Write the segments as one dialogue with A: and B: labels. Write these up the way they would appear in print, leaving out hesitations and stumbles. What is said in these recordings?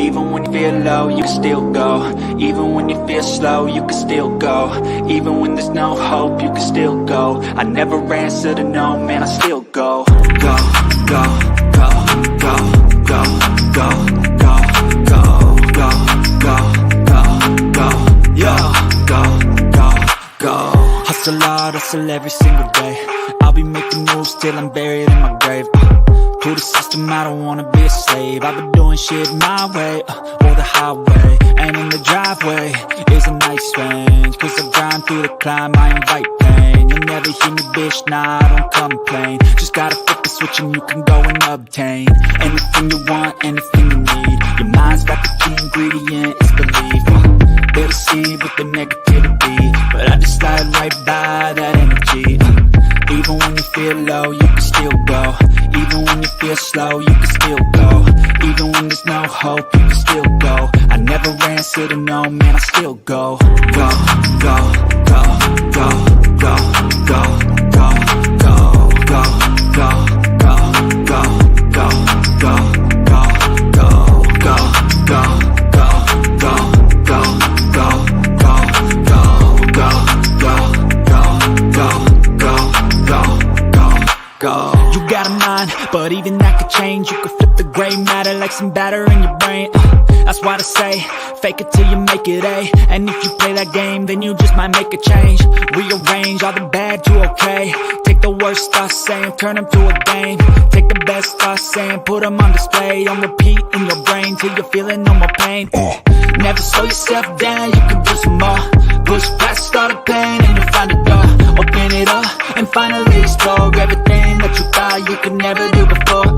A: Even when you feel low, you can still go. Even when you feel slow, you can still go. Even when there's no hope, you can still go. I never answer to no, man, I still go. Go, go, go, go, go, go, go, go, go, go, go, go, yo, go, go, go. Hustle hard, hustle every single day. I'll be making moves till I'm buried in my grave. To the system, I don't wanna be a slave. I've been doing shit my way, or the highway. And in the driveway is a nice range, cause I grind through the climb, I invite pain. You'll never hear me, bitch, nah, I don't complain. Just gotta flip the switch and you can go and obtain anything you want, anything you need. Your mind's got the key ingredient, it's belief. They'll deceive with the negativity, but I just slide right by that energy. Even when you feel low, you can still go. Even when you feel slow, you can still go. Even when there's no hope, you can still go. I never answer to no, man, I still go. Go, go, go, go, go, go, go, go, go, go, go, go, go, go, go, go, go, go, go. You got a mind, but even that could change. You could flip the gray matter like some batter in your brain. That's why they say, fake it till you make it A. And if you play that game, then you just might make a change. Rearrange all the bad to okay. Take the worst thoughts saying, turn them to a game. Take the best thoughts saying, put them on display. On repeat in your brain till you're feeling no more pain. Never slow yourself down, you can do some more. Push past all the pain and you'll find a door. Open it up and finally explore everything that you thought you could never do before.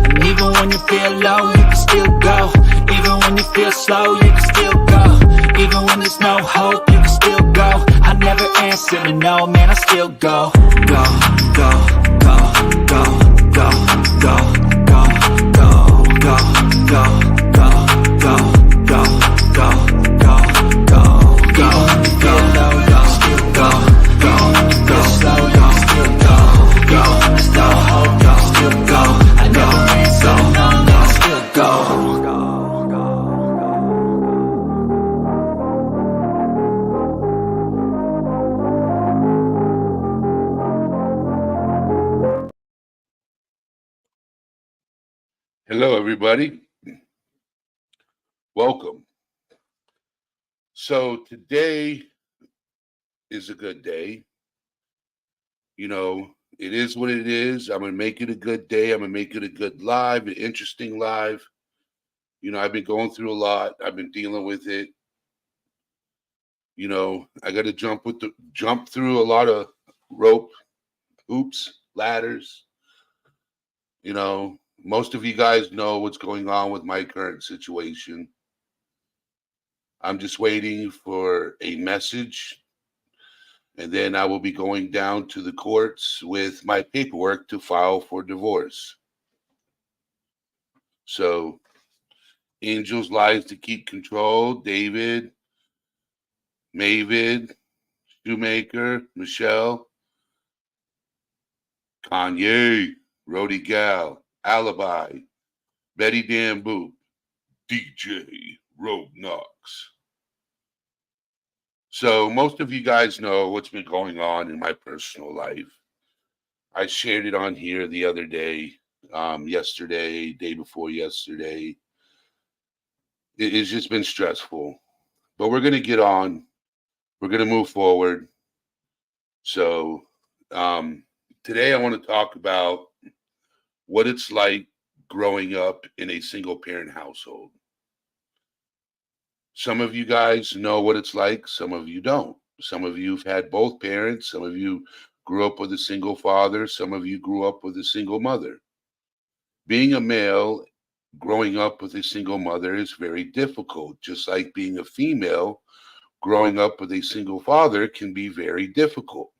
A: And even when you feel low, you can still go. Even when you feel slow, you can still go. Even when there's no hope, you can still go. I never answer to no, man, I still go. Go, go, go, go, go, go, go, go, go, go, go, go, go, go, go, go, go. Even when you feel low, you can still go. Even when you feel slow, you can still go. Even when there's no hope, you can still go. I never answer to no, man, I still go.
B: Hello, everybody. Welcome. So today is a good day. You know, it is what it is. I'm going to make it a good day. I'm going to make it a good live, an interesting live. You know, I've been going through a lot. I've been dealing with it. You know, I got to jump through a lot of rope, hoops, ladders. You know, most of you guys know what's going on with my current situation. I'm just waiting for a message, and then I will be going down to the courts with my paperwork to file for divorce. So, Angels Lies to Keep Control, David, Mavid, Shoemaker, Michelle, Kanye, Rody Gal, Alibi, Betty Dan Boop, DJ Road Knox. So most of you guys know what's been going on in my personal life. I shared it on here the other day, yesterday, day before yesterday. It's just been stressful, but we're going to get on. We're going to move forward. So today I want to talk about what it's like growing up in a single parent household. Some of you guys know what it's like. Some of you don't. Some of you have had both parents. Some of you grew up with a single father. Some of you grew up with a single mother. Being a male growing up with a single mother is very difficult, just like being a female growing up with a single father can be very difficult.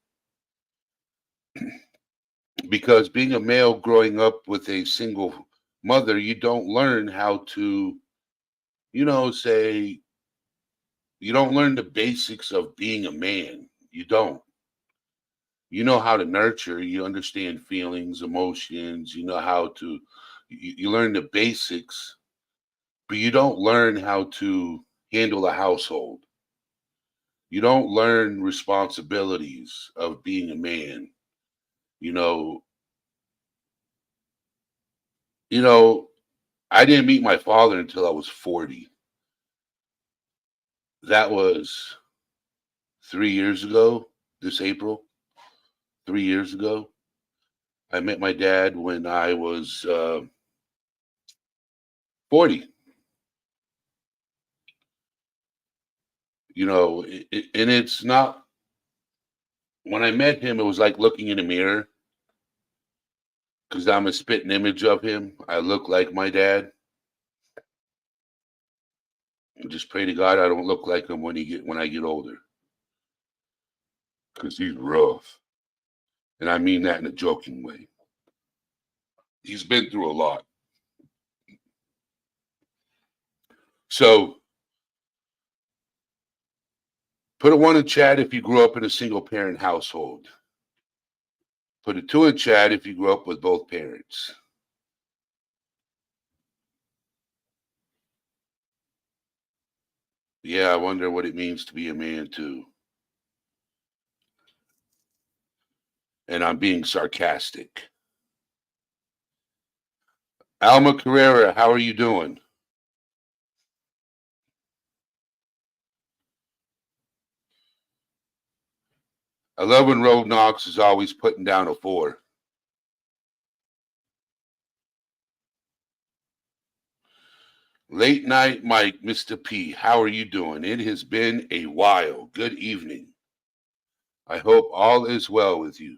B: Because being a male growing up with a single mother, you don't learn how to, you know, say, you don't learn the basics of being a man. You don't. You know how to nurture. You understand feelings, emotions. You know how to, you learn the basics but you don't learn how to handle a household. You don't learn responsibilities of being a man. You know, you know, I didn't meet my father until I was 40. That was 3 years ago, this April, 3 years ago. I met my dad when I was 40. And it's not, when I met him, it was like looking in a mirror because I'm a spitting image of him. I look like my dad. I just pray to God I don't look like him when I get older because he's rough. And I mean that in a joking way. He's been through a lot. So put a 1 in chat if you grew up in a single parent household. Put a 2 in chat if you grew up with both parents. Yeah, I wonder what it means to be a man too. And I'm being sarcastic. Alma Carrera, how are you doing? 11 Road Knox is always putting down a 4. Late night Mike, Mr. P, how are you doing? It has been a while. Good evening. I hope all is well with you.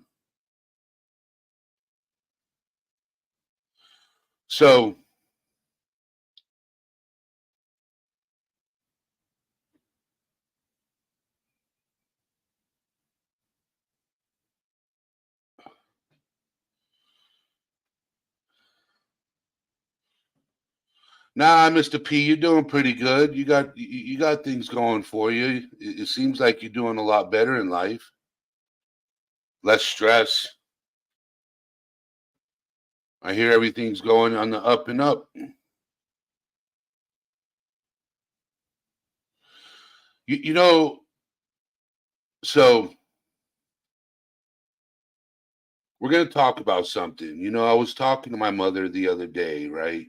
B: So, nah, Mr. P, you're doing pretty good. You got things going for you. It seems like you're doing a lot better in life. Less stress. I hear everything's going on the up and up. You know, so we're going to talk about something. I was talking to my mother the other day, right?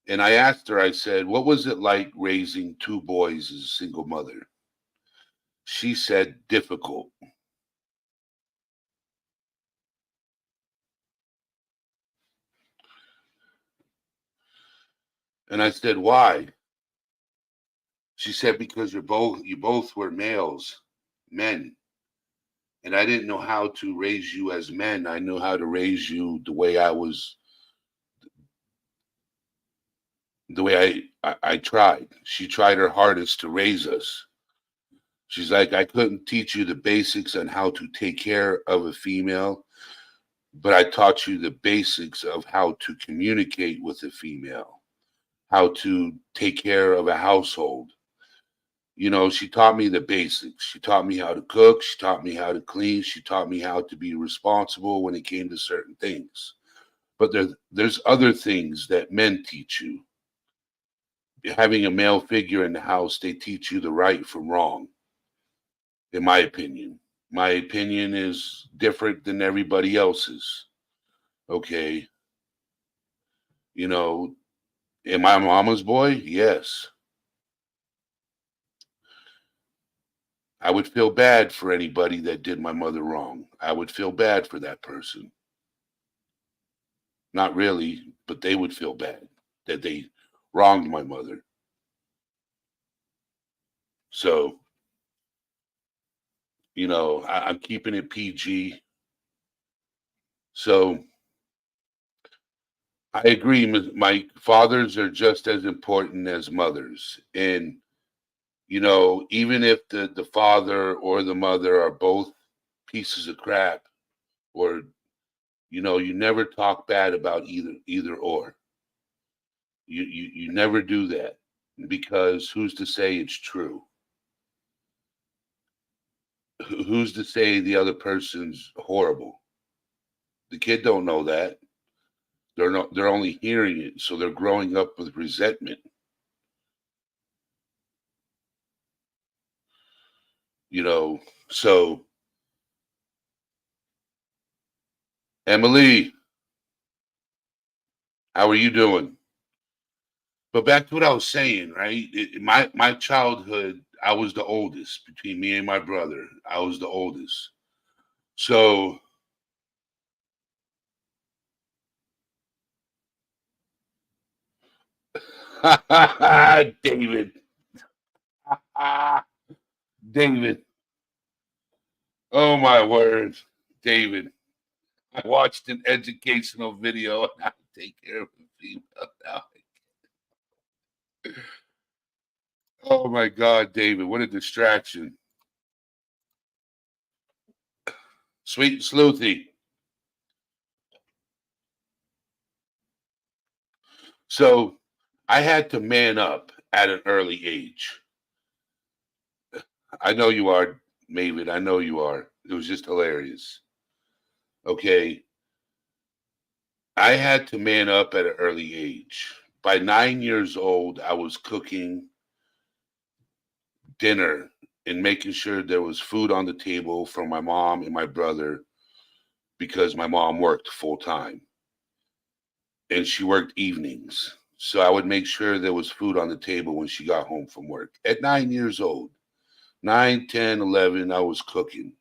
B: And I asked her, I said, what was it like raising 2 boys as a single mother? She said, difficult. And I said, why? She said, because you both were males, men. And I didn't know how to raise you as men. I knew how to raise you the way I tried. She tried her hardest to raise us. She's like, I couldn't teach you the basics on how to take care of a female, but I taught you the basics of how to communicate with a female, how to take care of a household. She taught me the basics. She taught me how to cook. She taught me how to clean. She taught me how to be responsible when it came to certain things. But there's other things that men teach you. Having a male figure in the house, they teach you the right from wrong, in my opinion. My opinion is different than everybody else's. Okay. You know, am I mama's boy? Yes. I would feel bad for anybody that did my mother wrong. I would feel bad for that person. Not really, but they would feel bad that they wronged my mother. So, I'm keeping it PG. So, I agree. My fathers are just as important as mothers. And, even if the father or the mother are both pieces of crap, or, you never talk bad about either or. You never do that, because who's to say it's true? Who's to say the other person's horrible? The kid don't know that. They're only hearing it, so they're growing up with resentment. So Emily, how are you doing? But back to what I was saying, right? My childhood, I was the oldest between me and my brother. I was the oldest. So David, David. Oh my word, David. I watched an educational video on how to take care of a female now. Oh my God, David, what a distraction. Sweet and sleuthy. So I had to man up at an early age. I know you are, Mavid. I know you are. It was just hilarious. Okay. I had to man up at an early age. By 9 years old, I was cooking dinner and making sure there was food on the table for my mom and my brother because my mom worked full time and she worked evenings. So I would make sure there was food on the table when she got home from work. At 9 years old, 9, 10, 11, I was cooking.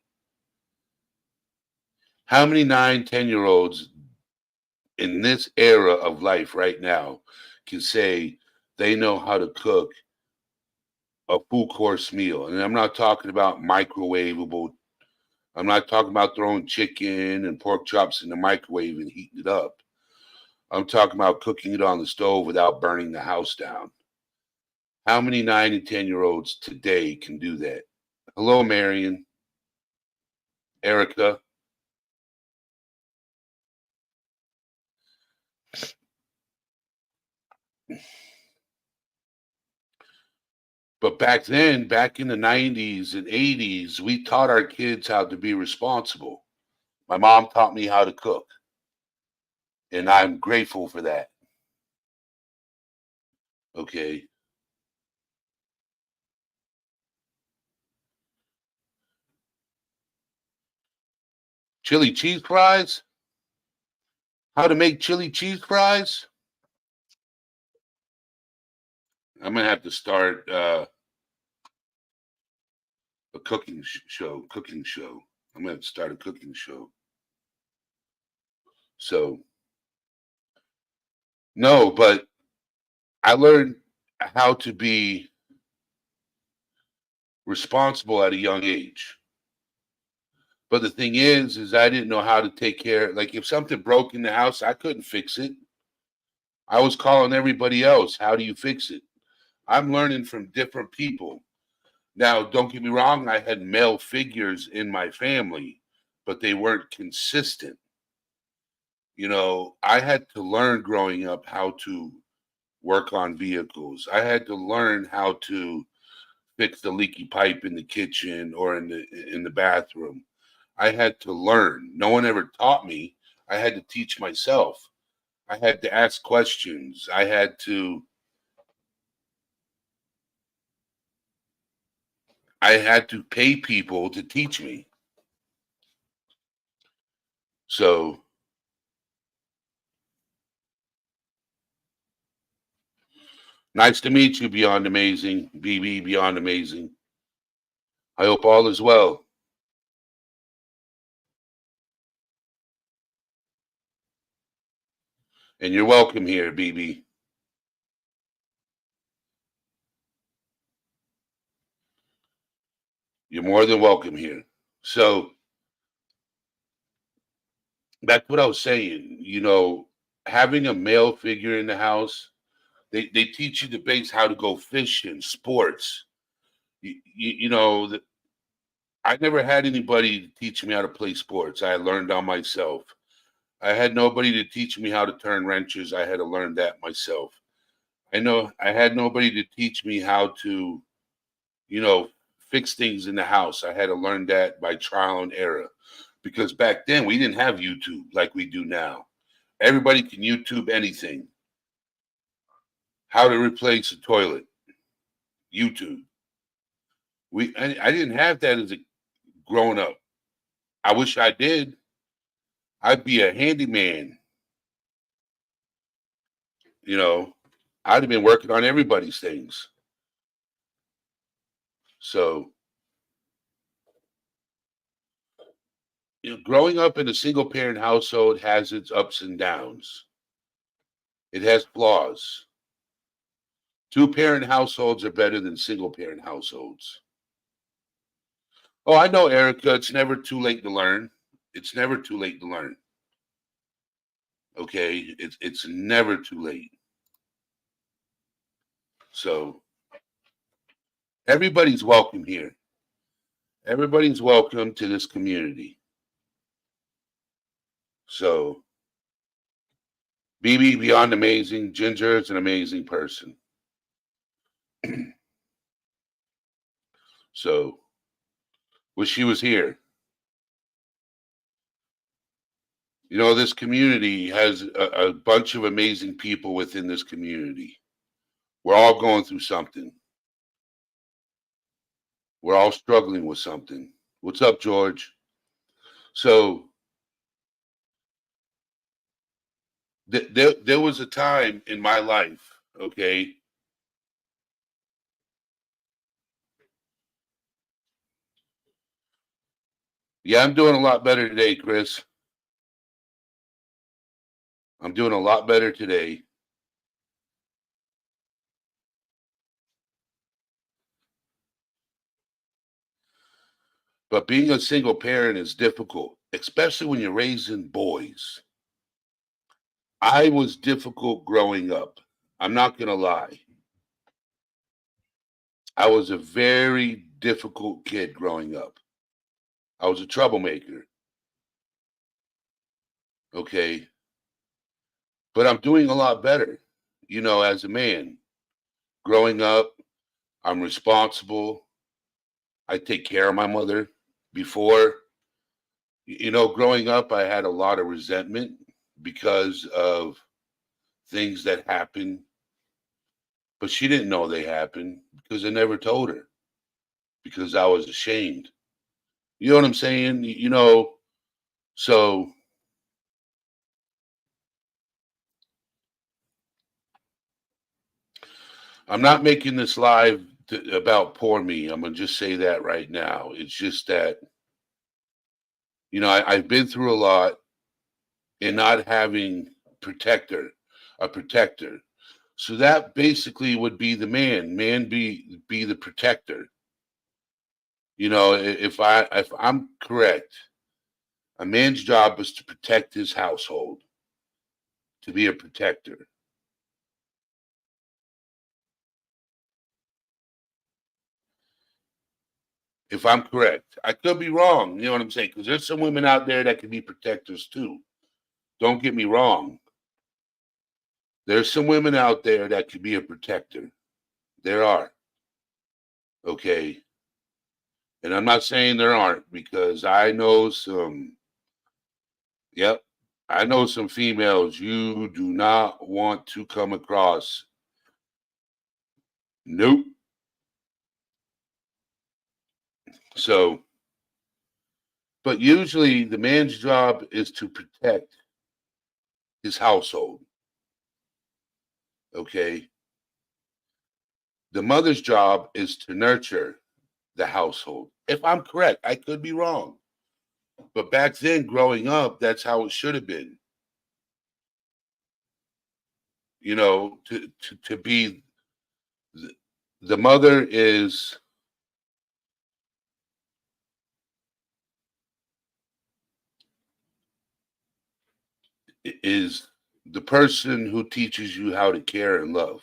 B: How many 9, 10-year olds in this era of life right now can say they know how to cook a full course meal? And I'm not talking about microwavable. I'm not talking about throwing chicken and pork chops in the microwave and heating it up. I'm talking about cooking it on the stove without burning the house down. How many 9 and 10-year olds today can do that? Hello, Marion, Erica. But back then, back in the 90s and 80s, we taught our kids how to be responsible. My mom taught me how to cook, and I'm grateful for that. Okay. Chili cheese fries? How to make chili cheese fries? I'm going to have to start a cooking show. I'm going to have to start a cooking show. So, no, but I learned how to be responsible at a young age. But the thing is I didn't know how to take care. Like if something broke in the house, I couldn't fix it. I was calling everybody else. How do you fix it? I'm learning from different people. Now, don't get me wrong, I had male figures in my family, but they weren't consistent. I had to learn growing up how to work on vehicles. I had to learn how to fix the leaky pipe in the kitchen or in the bathroom. I had to learn. No one ever taught me. I had to teach myself. I had to ask questions. I had to pay people to teach me. So nice to meet you, Beyond Amazing, BB Beyond Amazing. I hope all is well. And you're welcome here, BB. You're more than welcome here. So that's what I was saying. Having a male figure in the house, they teach you the base how to go fishing, sports. I never had anybody to teach me how to play sports. I learned on myself. I had nobody to teach me how to turn wrenches. I had to learn that myself. I had nobody to teach me how to, you know, fix things in the house. I had to learn that by trial and error because back then we didn't have YouTube like we do now. Everybody can YouTube anything. How to replace a toilet. YouTube. I didn't have that as a growing up. I wish I did. I'd be a handyman. You know, I'd have been working on everybody's things. So, growing up in a single parent household has its ups and downs. It has flaws. Two parent households are better than single parent households. Oh, I know, Erica. It's never too late to learn. It's never too late to learn. Okay, it's never too late. So everybody's welcome here. Everybody's welcome to this community. So BB beyond amazing. Ginger is an amazing person. So wish she was here. This community has a bunch of amazing people within this community. We're all going through something. We're all struggling with something. What's up, George? So there was a time in my life, okay? Yeah, I'm doing a lot better today, Chris. I'm doing a lot better today. But being a single parent is difficult, especially when you're raising boys. I was difficult growing up. I'm not going to lie. I was a very difficult kid growing up. I was a troublemaker. Okay. But I'm doing a lot better, as a man. Growing up, I'm responsible. I take care of my mother. Before, growing up, I had a lot of resentment because of things that happened, but she didn't know they happened because I never told her because I was ashamed. You know what I'm saying? So I'm not making this live about poor me. I'm going to just say that right now. It's just that, I've been through a lot and not having a protector. So that basically would be the man be the protector. If I'm correct, a man's job is to protect his household, to be a protector. If I'm correct, I could be wrong. You know what I'm saying? Because there's some women out there that can be protectors too. Don't get me wrong. There's some women out there that could be a protector. There are. Okay. And I'm not saying there aren't because I know some, yep, I know some females you do not want to come across. Nope. So, but usually the man's job is to protect his household. Okay. The mother's job is to nurture the household. If I'm correct, I could be wrong. But back then, growing up, that's how it should have been. To be the mother is the person who teaches you how to care and love.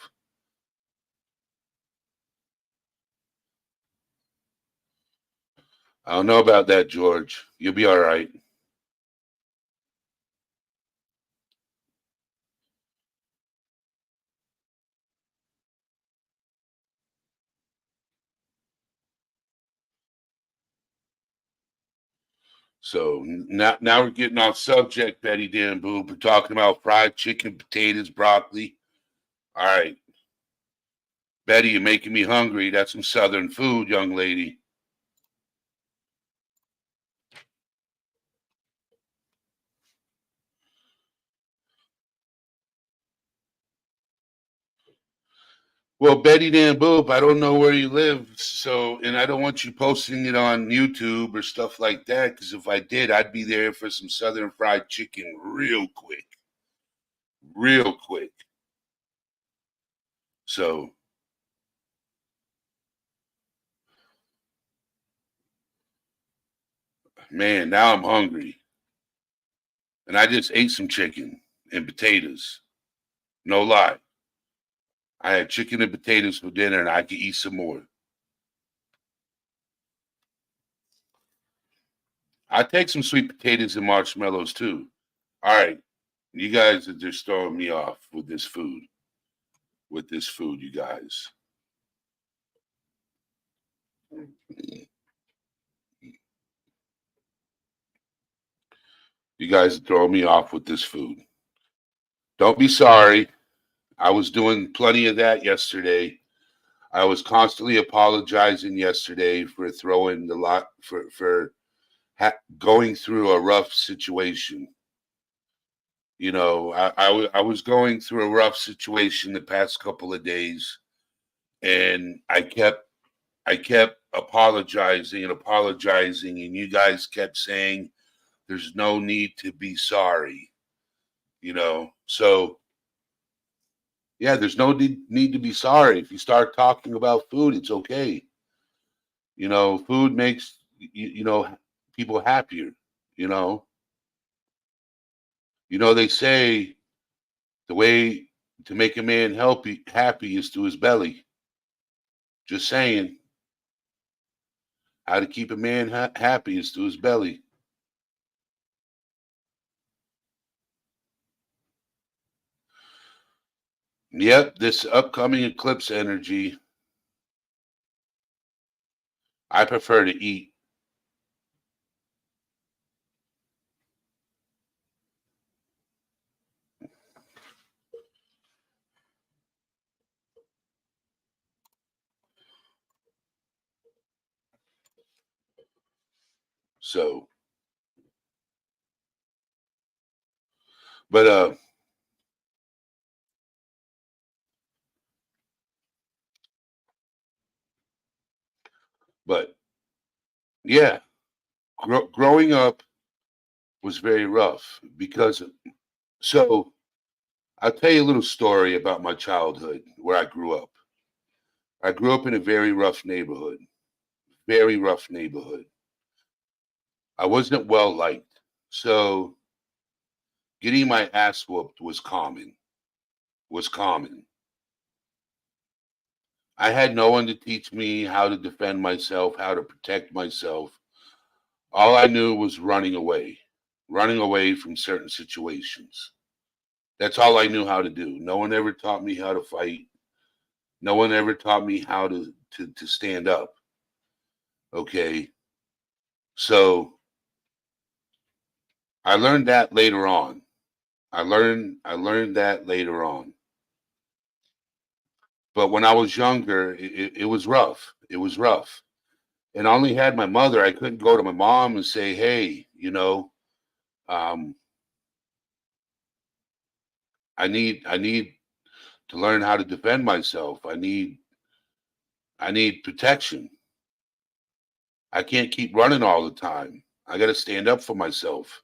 B: I don't know about that, George. You'll be all right. So now we're getting off subject, Betty Dan Boop. We're talking about fried chicken, potatoes, broccoli. All right, Betty, you're making me hungry. That's some Southern food, young lady. Well, Betty Dan Boop, I don't know where you live, and I don't want you posting it on YouTube or stuff like that, because if I did, I'd be there for some Southern fried chicken real quick. Real quick. So, man, now I'm hungry. And I just ate some chicken and potatoes. No lie. I had chicken and potatoes for dinner, and I could eat some more. I take some sweet potatoes and marshmallows too. All right, you guys are just throwing me off with this food. With this food, you guys. You guys are throwing me off with this food. Don't be sorry. I was doing plenty of that yesterday. I was constantly apologizing yesterday for throwing the lot for going through a rough situation. You know, I was going through a rough situation the past couple of days, and I kept apologizing and apologizing, and you guys kept saying there's no need to be sorry. You know, so yeah, there's no need to be sorry. If you start talking about food, it's okay. You know, food makes people happier. You know, they say the way to make a man happy is through his belly. Just saying, how to keep a man happy is through his belly. Yep, this upcoming eclipse energy, I prefer to eat. So, but but yeah, growing up was very rough because so I'll tell you a little story about my childhood where I grew up. I grew up in a very rough neighborhood, very rough neighborhood. I wasn't well liked. So getting my ass whooped was common. I had no one to teach me how to defend myself, how to protect myself. All I knew was running away from certain situations. That's all I knew how to do. No one ever taught me how to fight. No one ever taught me how to stand up. Okay. So I learned that later on. I learned that later on. But when I was younger, it was rough. It was rough. And I only had my mother. I couldn't go to my mom and say, hey, um, I need to learn how to defend myself. I need protection. I can't keep running all the time. I got to stand up for myself.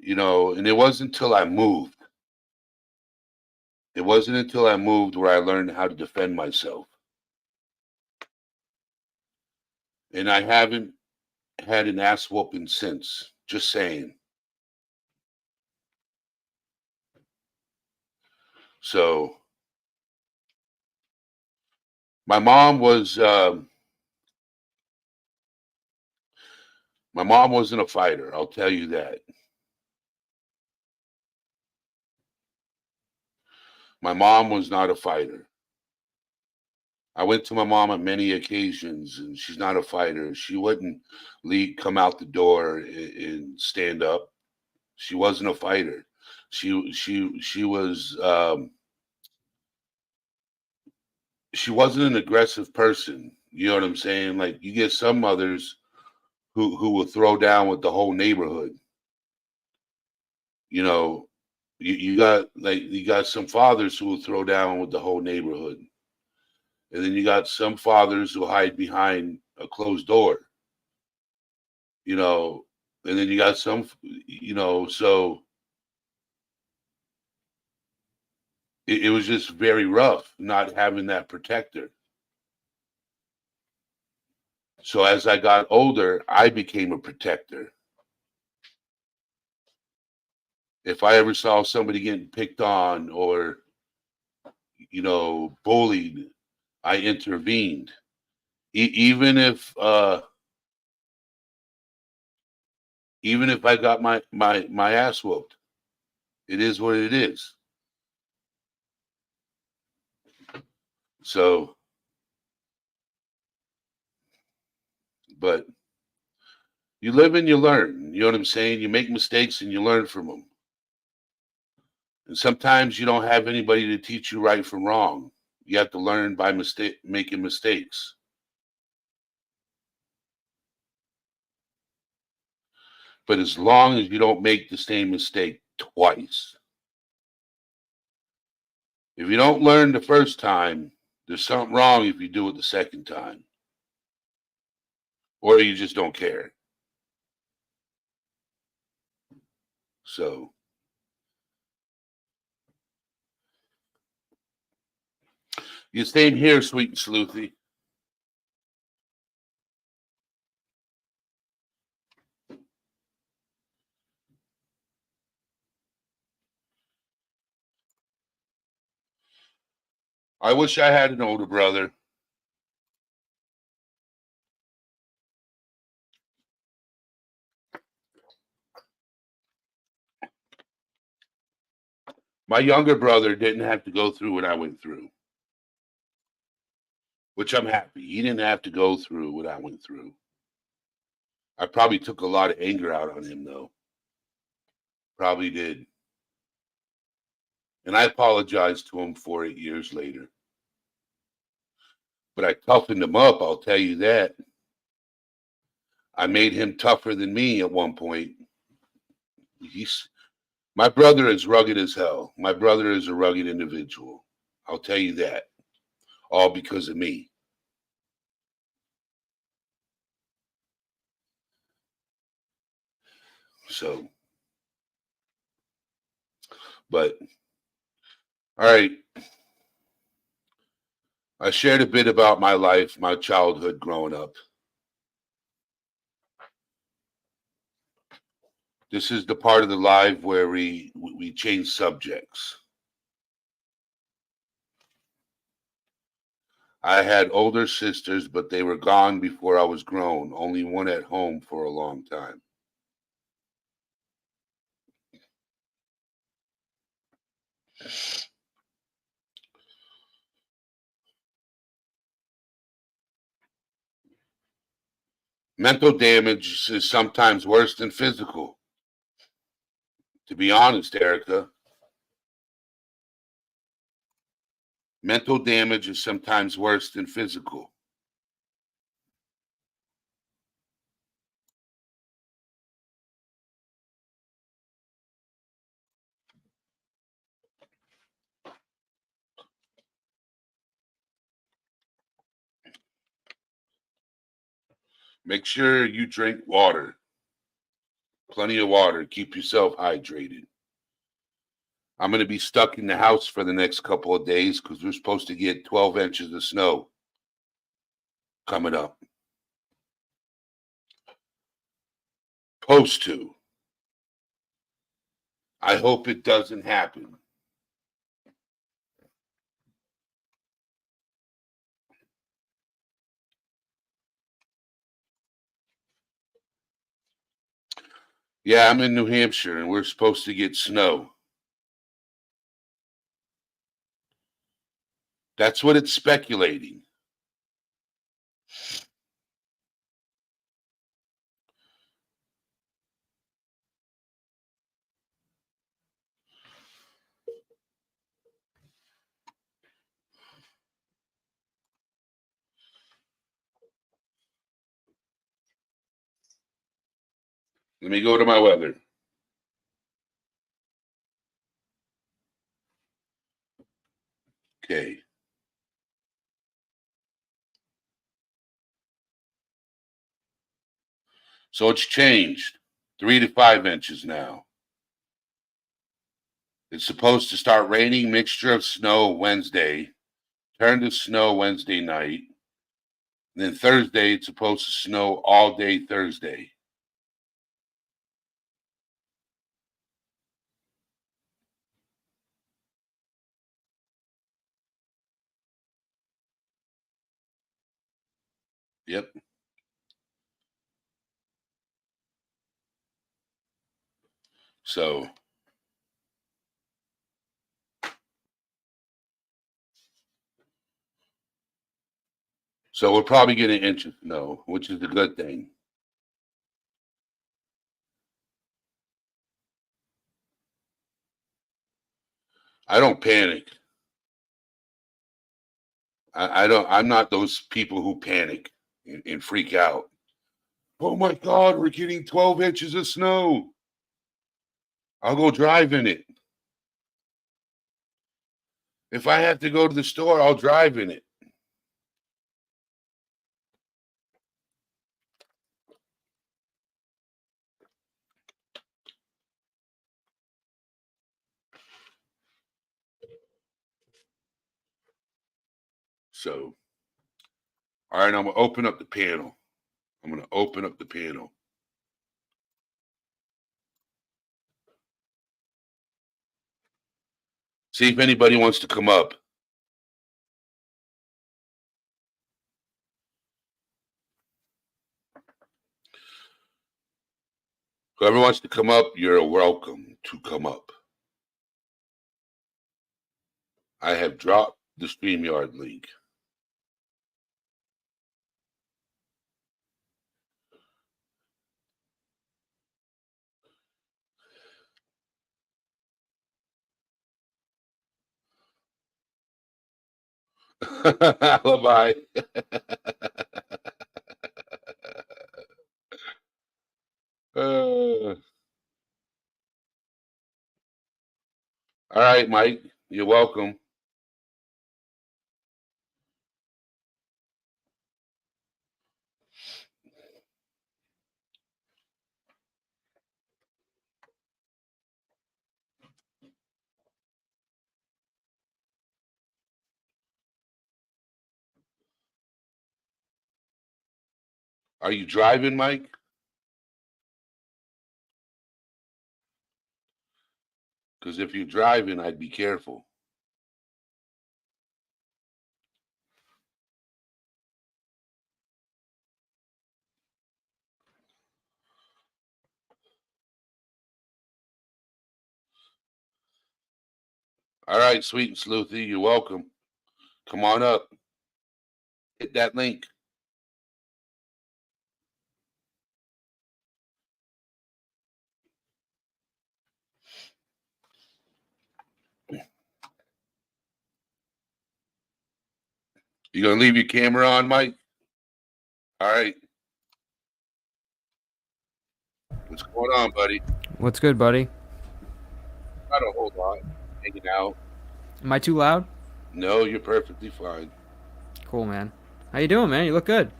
B: And it wasn't until I moved. It wasn't until I moved where I learned how to defend myself. And I haven't had an ass whooping since. Just saying. So my mom was my mom wasn't a fighter. I'll tell you that. My mom was not a fighter. I went to my mom on many occasions, and she's not a fighter. She wouldn't come out the door and stand up. She wasn't a fighter. She was she wasn't an aggressive person. You know what I'm saying? Like you get some mothers who will throw down with the whole neighborhood. You know, you got some fathers who will throw down with the whole neighborhood. And then you got some fathers who hide behind a closed door, you know, and then you got some, so it was just very rough not having that protector. So as I got older, I became a protector. If I ever saw somebody getting picked on or, bullied, I intervened. Even if I got my ass whooped, it is what it is. So, but you live and you learn. You know what I'm saying? You make mistakes and you learn from them. And sometimes you don't have anybody to teach you right from wrong. You have to learn by making mistakes. But as long as you don't make the same mistake twice, if you don't learn the first time, there's something wrong if you do it the second time. Or you just don't care. So, you same here, sweet and sleuthy. I wish I had an older brother. My younger brother didn't have to go through what I went through, which I'm happy. He didn't have to go through what I went through. I probably took a lot of anger out on him, though. Probably did. And I apologized to him for it years later. But I toughened him up, I'll tell you that. I made him tougher than me at one point. My brother is rugged as hell. My brother is a rugged individual. I'll tell you that. All because of me. So, but, all right. I shared a bit about my life, my childhood growing up. This is the part of the live where we change subjects. I had older sisters, but they were gone before I was grown. Only one at home for a long time. Mental damage is sometimes worse than physical. To be honest, Erica, mental damage is sometimes worse than physical. Make sure you drink water. Plenty of water. Keep yourself hydrated. I'm going to be stuck in the house for the next couple of days because we're supposed to get 12 inches of snow coming up. Supposed to. I hope it doesn't happen. Yeah, I'm in New Hampshire and we're supposed to get snow. That's what it's speculating. Let me go to my weather. Okay. So it's changed 3 to 5 inches now. It's supposed to start raining, mixture of snow Wednesday, turn to snow Wednesday night. Then Thursday, it's supposed to snow all day Thursday. Yep. So we're probably getting an inch of snow, which is a good thing. I don't panic. I'm not those people who panic and freak out. Oh my God, we're getting 12 inches of snow. I'll go drive in it. If I have to go to the store, I'll drive in it. So, all right, I'm going to open up the panel. See if anybody wants to come up. Whoever wants to come up, you're welcome to come up. I have dropped the StreamYard link. Alibi. All right, Mike, you're welcome. Are you driving, Mike? Because if you're driving, I'd be careful. All right, Sweet and Sleuthy, you're welcome. Come on up. Hit that link. You gonna leave your camera on, Mike? All right. What's going on, buddy?
C: What's good, buddy?
B: I don't hold on. Hanging out.
C: Am I too loud?
B: No, you're perfectly fine.
C: Cool, man. How you doing, man? You look good.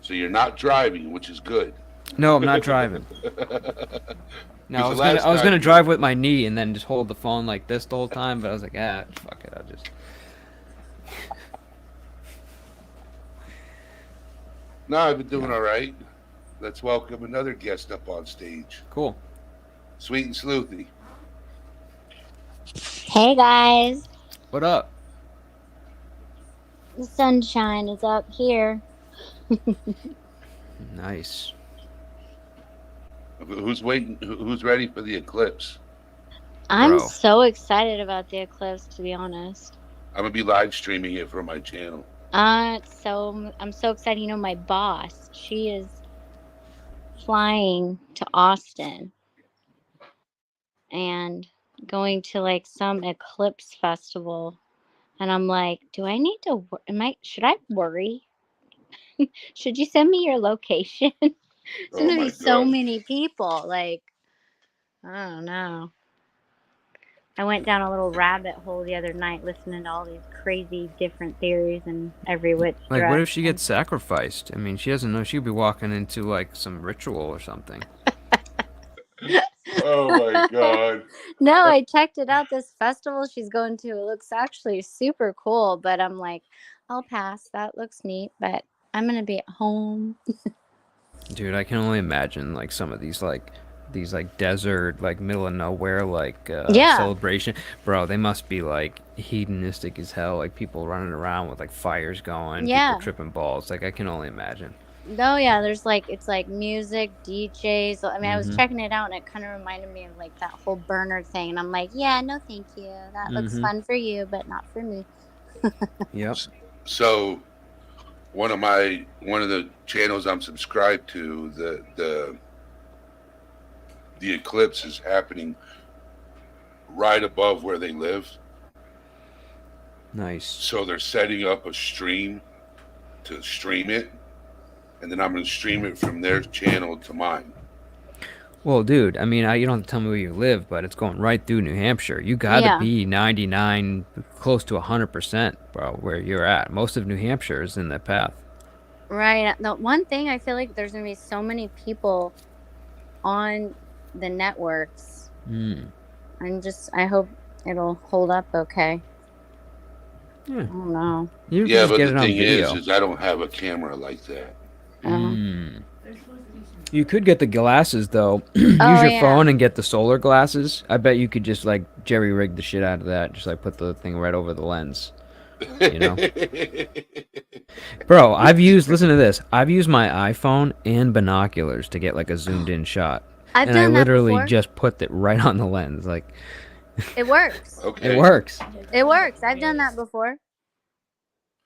B: So you're not driving, which is good.
C: No, I'm not driving. No, I was gonna drive with my knee and then just hold the phone like this the whole time, but I was like, fuck it, I'll just.
B: No, I've been doing all right. Let's welcome another guest up on stage.
C: Cool.
B: Sweet and Sleuthy.
D: Hey guys,
C: What up?
D: the sunshine is up here.
C: Nice.
B: Who's waiting? Who's ready for the eclipse?
D: I'm
C: Bro.
D: so excited about the eclipse, to be honest.
B: I'm gonna be live streaming it from my channel.
D: I'm so excited. You know, my boss, she is flying to Austin and going to like some eclipse festival, and I'm like, do I need to? Should I worry? Should you send me your location? It's
B: Oh
D: gonna be
B: my
D: so
B: God.
D: many people. Like, I don't know. I went down a little rabbit hole the other night listening to all these crazy different theories in every which
C: Like, what if she
D: direction.
C: gets sacrificed? I mean, she doesn't know. She could be walking into like some ritual or something.
B: Oh my God.
D: No, I checked it out. This festival she's going to, it looks actually super cool, but I'm like, I'll pass. That looks neat, but I'm gonna be at home.
C: Dude, I can only imagine like some of these like desert, like middle of nowhere, like
D: Yeah.
C: celebration. Bro, they must be like hedonistic as hell. Like people running around with like fires going, people
D: Yeah.
C: tripping balls. Like I can only imagine.
D: No, yeah, there's like it's like music, DJs. I mean, I was
C: Mm-hmm.
D: checking it out and it kind of reminded me of like that whole burner thing. And I'm like, yeah, no, thank you. That looks
C: Mm-hmm.
D: fun for you, but not for me.
C: Yep.
B: So one of the channels I'm subscribed to, the eclipse is happening right above where they live.
C: Nice.
B: So they're setting up a stream to stream it, and then I'm going to stream it from their channel to mine.
C: Well, dude, I mean, you don't have to tell me where you live, but it's going right through New Hampshire. You got to
D: Yeah.
C: be 99, close to 100%, bro, where you're at. Most of New Hampshire is in that path.
D: Right. The one thing I feel like there's gonna be so many people on the networks. I hope it'll hold up okay.
C: Yeah.
D: I don't know.
C: You can
B: Yeah,
C: just
B: but
C: get
B: the
C: it on
B: thing
C: video.
B: is I don't have a camera like that.
C: You could get the glasses though. Use
D: Oh,
C: your
D: yeah.
C: phone and get the solar glasses. I bet you could just like jerry rig the shit out of that. Just like put the thing right over the lens. You know, bro. Listen to this. I've used my iPhone and binoculars to get like a zoomed in shot,
D: I've
C: and I
D: done that
C: literally
D: before.
C: just put it right on the lens. Like
D: It works.
B: Okay.
C: it works.
D: It works. I've done that before.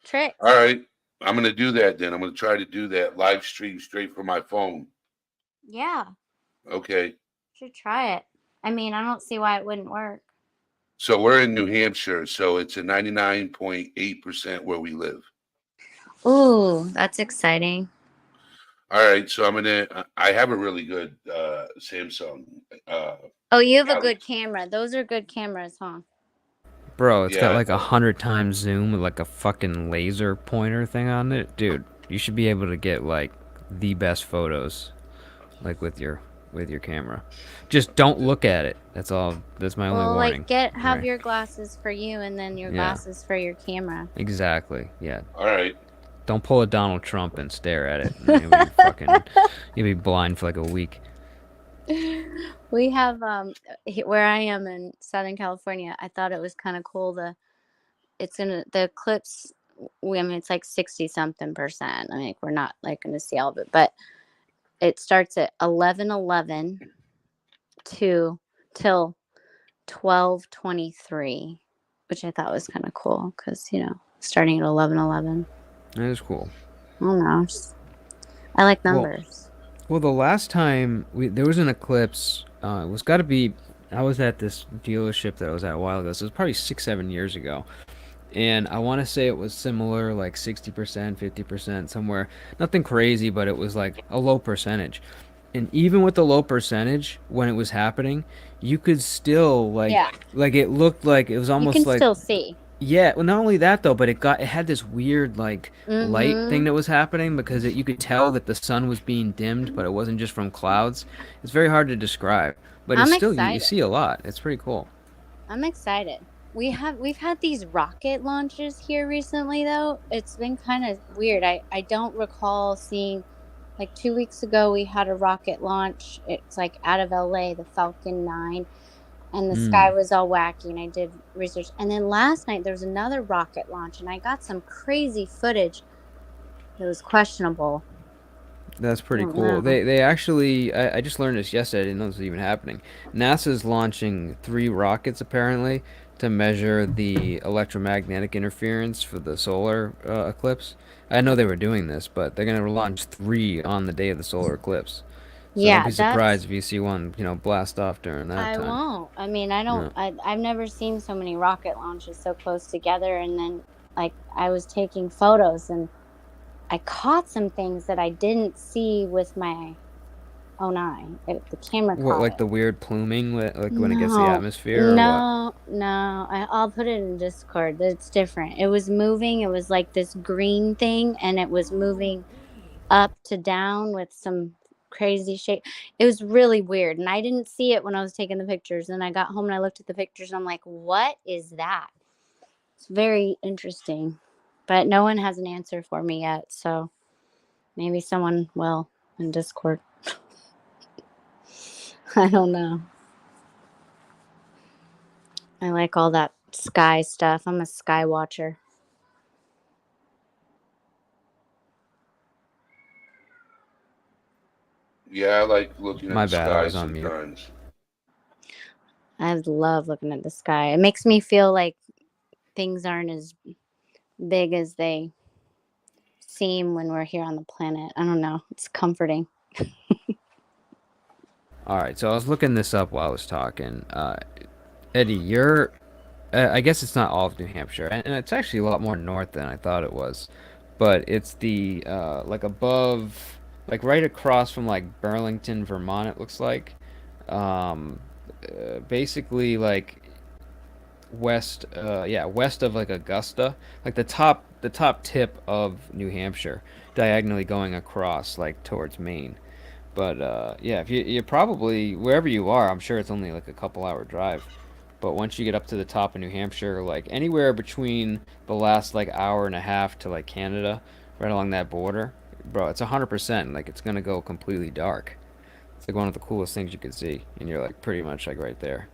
D: Tricks.
B: All right. I'm going to do that then. I'm going to try to do that live stream straight from my phone.
D: Yeah.
B: Okay.
D: Should try it. I mean, I don't see why it wouldn't work.
B: So we're in New Hampshire, so it's a 99.8% where we live.
D: Ooh, that's exciting.
B: All right, so I have a really good Samsung.
D: Oh, you have a
B: Galaxy.
D: good camera. Those are good cameras, huh?
C: Bro, it's got
B: Yeah.
C: like 100 times zoom with like a fucking laser pointer thing on it. Dude, you should be able to get like the best photos like with your camera. Just don't look at it. That's all. That's my only
D: Well,
C: warning.
D: like have
C: Right.
D: your glasses for you and then your glasses for your camera.
C: Exactly. Yeah.
B: All right.
C: Don't pull a Donald Trump and stare at it. And you'll be blind for like a week.
D: We have where I am in Southern California. I thought it was kind of cool. The eclipse. I mean, it's like 60-something%. I mean, like, we're not like going to see all of it, but it starts at 11:11 till 12:23, which I thought was kind of cool because starting at 11:11.
C: That is cool.
D: I don't know. I like numbers.
C: Well, the last time there was an eclipse, it was got to be. I was at this dealership that I was at a while ago, so it was probably 6-7 years ago, and I want to say it was similar, like 60%, 50%, somewhere. Nothing crazy, but it was like a low percentage. And even with the low percentage, when it was happening, you could still like it looked like it was
D: You
C: almost
D: can
C: like
D: still see.
C: yeah. Well, not only that though, but it had this weird like light
D: Mhm.
C: thing that was happening because you could tell that the sun was being dimmed, but it wasn't just from clouds. It's very hard to describe, but it's
D: I'm
C: still you
D: excited.
C: see a lot. It's pretty cool.
D: I'm excited. We've had these rocket launches here recently though. It's been kind of weird. I don't recall seeing, like 2 weeks ago we had a rocket launch. It's like out of LA, the Falcon 9, and the sky was all wacky, and I did research. And then last night there was another rocket launch, and I got some crazy footage that was questionable.
C: That's pretty
D: Oh,
C: cool.
D: wow.
C: They actually I just learned this yesterday. I didn't know this was even happening. NASA's launching 3 rockets apparently to measure the electromagnetic interference for the solar eclipse. I know they were doing this, but they're gonna launch 3 on the day of the solar eclipse. So
D: Yeah,
C: don't be surprised if you see one, blast off during that
D: I
C: time.
D: won't. I mean, I don't. I've never seen so many rocket launches so close together. And then, like, I was taking photos, and I caught some things that I didn't see with my Oh nine. The camera
C: What,
D: caught
C: like
D: it.
C: the weird pluming, like when it gets the
D: No,
C: atmosphere, or what?
D: no. I'll put it in Discord. It's different. It was moving. It was like this green thing, and it was moving up to down with some crazy shape. It was really weird, and I didn't see it when I was taking the pictures. And I got home and I looked at the pictures, and I'm like, "What is that?" It's very interesting, but no one has an answer for me yet. So maybe someone will in Discord. I don't know. I like all that sky stuff. I'm a sky watcher.
B: Yeah, I like looking at
C: My
B: the
C: bad, I
B: sky
C: was on mute.
B: sometimes.
D: I love looking at the sky. It makes me feel like things aren't as big as they seem when we're here on the planet. I don't know. It's comforting.
C: All right, so I was looking this up while I was talking. Eddie, you're I guess it's not all of New Hampshire, and it's actually a lot more north than I thought it was. But it's the like above, like right across from like Burlington, Vermont. It looks like, um, basically like west, yeah, west of like Augusta, like the top tip of New Hampshire, diagonally going across like towards Maine. But yeah, if you're probably wherever you are, I'm sure it's only like a couple-hour drive. But once you get up to the top of New Hampshire, like anywhere between the last like hour and a half to like Canada, right along that border, bro, it's 100%. Like it's gonna go completely dark. It's like one of the coolest things you could see, and you're like pretty much like right there.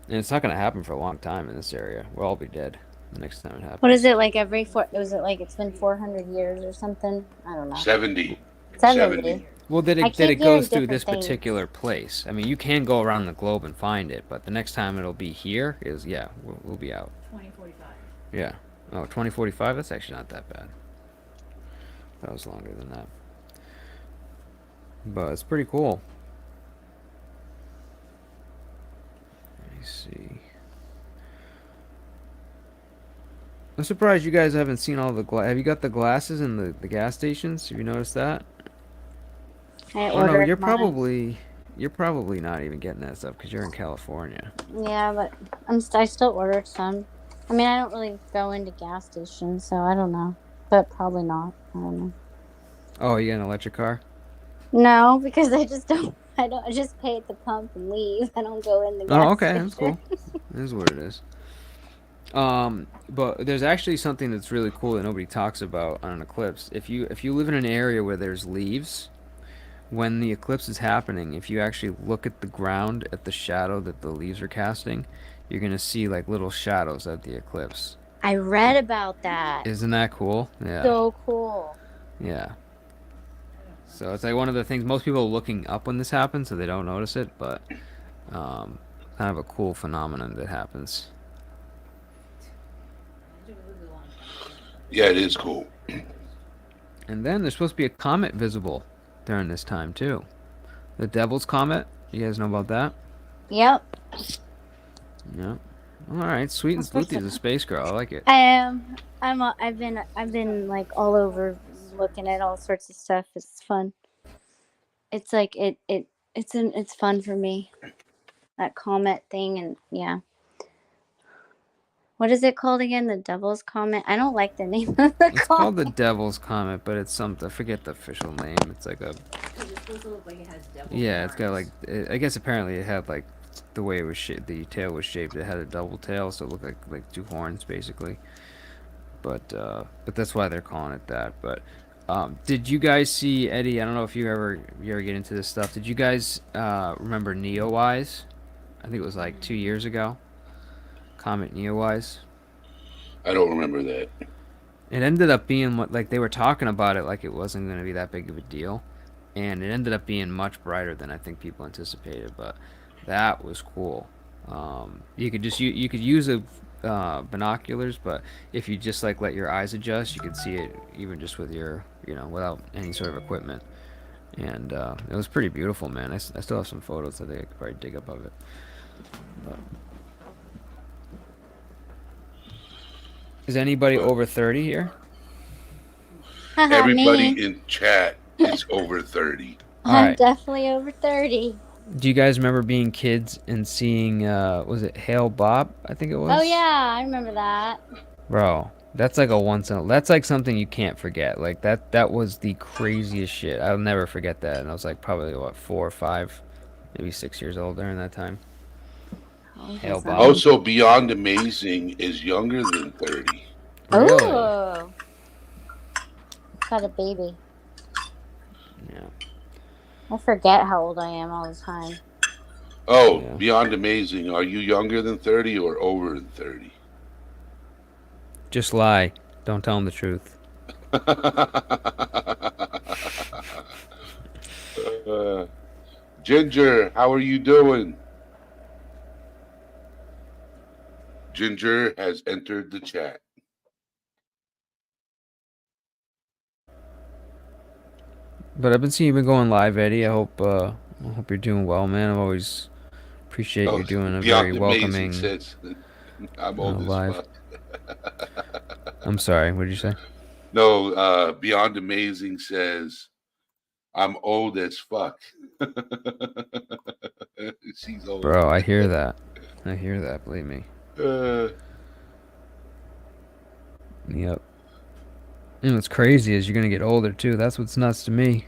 C: And it's not gonna happen for a long time in this area. We'll all be dead the next time it
D: What is
C: happens.
D: it like every four? Was it like it's been 400 years or something? I don't know.
B: 70.
D: 70.
C: Well,
D: I
C: that
D: keep
C: it
D: hearing
C: goes through this
D: different things.
C: particular place. I mean, you can go around the globe and find it, but the next time it'll be here is, yeah, we'll be out.
E: 2045.
C: Yeah. Oh, 2045? That's actually not that bad. That was longer than that. But it's pretty cool. Let me see. I'm surprised you guys haven't seen all the Have you got the glasses in the gas stations? Have you noticed that?
D: I
C: Oh no,
D: ordered mine.
C: you're probably not even getting that stuff because you're in California.
D: Yeah, but I still ordered some. I mean, I don't really go into gas stations, so I don't know. But probably not. I don't know.
C: Oh, you got an electric car?
D: No, because I just don't. I don't. I just pay at the pump and leave. I don't go in the
C: Oh,
D: gas
C: okay, that's
D: station.
C: cool. This is what it is. But there's actually something that's really cool that nobody talks about on an eclipse. If you live in an area where there's leaves, when the eclipse is happening, if you actually look at the ground at the shadow that the leaves are casting, you're gonna see like little shadows of the eclipse.
D: I read about that.
C: Isn't that cool? Yeah,
D: So cool.
C: yeah. So it's like one of the things most people are looking up when this happens, so they don't notice it, but um, kind of a cool phenomenon that happens.
B: Yeah, it is cool.
C: And then there's supposed to be a comet visible during this time too. The Devil's Comet. You guys know about that?
D: Yep.
C: Yeah. All right. Sweet and Sleuthie's a space girl. I like it.
D: I am. I've been like all over looking at all sorts of stuff. It's fun. It's like it's fun for me. That comet thing, and yeah. What is it called again? The Devil's Comet. I don't like the name of the
C: It's
D: comet.
C: called the Devil's Comet, but it's something. I forget the official name. It's like a.
E: Because it's supposed to look like it has devil
C: Yeah, it's got like.
E: horns.
C: I guess apparently it had like the way it was shaped. The tail was shaped. It had a double tail, so it looked like two horns basically. But that's why they're calling it that. But did you guys see Eddie? I don't know if you ever get into this stuff. Did you guys remember Neowise? I think it was like 2 years ago. Comet Neowise.
B: I don't remember that.
C: It ended up being what like they were talking about it like it wasn't going to be that big of a deal, and it ended up being much brighter than I think people anticipated. But that was cool. You could you could use a binoculars, but if you just like let your eyes adjust, you could see it even just with your without any sort of equipment. And it was pretty beautiful, man. I still have some photos. I think I could probably dig up of it. But is anybody over 30 here?
D: Haha,
B: Everybody
D: me.
B: in chat It's over 30.
C: All
D: I'm
C: right.
D: definitely over 30.
C: Do you guys remember being kids and seeing was it Hail Bob? I think it was.
D: Oh yeah, I remember that.
C: Bro, that's like a that's like something you can't forget. Like that was the craziest shit. I'll never forget that. And I was like probably what 4 or 5, maybe 6 years old during that time.
D: Oh,
C: Hail
D: that's
C: Bob.
B: Also, Beyond Amazing is younger than 30.
C: Really?
D: Oh, got a baby.
C: Yeah.
D: I forget how old I am all the time.
B: Oh,
C: Yeah.
B: Beyond Amazing. Are you younger than 30 or over than 30?
C: Just lie. Don't tell them the truth.
B: Ginger, how are you doing? Ginger has entered the chat.
C: But I've been seeing you been going live, Eddie. I hope you're doing well, man. I always appreciate you
B: Oh,
C: doing a very
B: Beyond Amazing
C: welcoming
B: says I'm old as
C: live.
B: fuck.
C: I'm sorry. What did you say?
B: No, Beyond Amazing says I'm old as fuck. She's old.
C: Bro, I hear that. I hear that. Believe me. Yep. And what's crazy is you're gonna get older too. That's what's nuts to me.